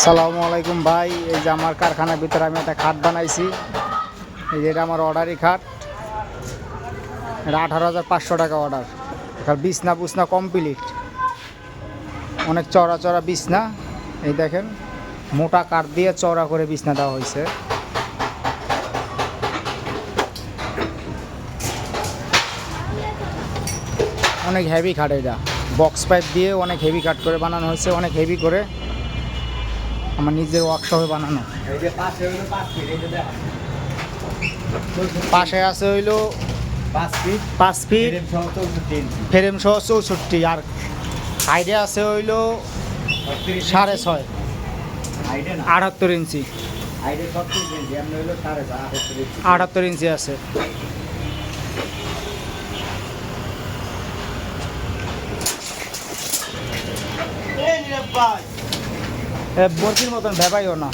আসসালামু আলাইকুম ভাই। এই যে আমার কারখানার ভিতরে আমি একটা খাট বানাইছি। এই যে এটা আমার অর্ডারি খাট, এটা 18,500 টাকা অর্ডার। বিছনা বুছনা কমপ্লিট, অনেক চড়া চড়া বিছনা। এই দেখেন, মোটা কাঠ দিয়ে চড়া করে বিছনা দেওয়া হয়েছে। অনেক হেভি খাট, এটা বক্স পাইপ দিয়ে অনেক হেভি কাট করে বানানো হয়েছে, অনেক হেভি করে আমার নিজের ওয়ার্কশপে বানানো। পাশে আছে হইল 5 ফিট ফ্রেম সহ 64, আর হাইডে আছে হইল 6.5 78 ইঞ্চি। 78 ইঞ্চি আছে। বর্কির মতন ভেবাইও না।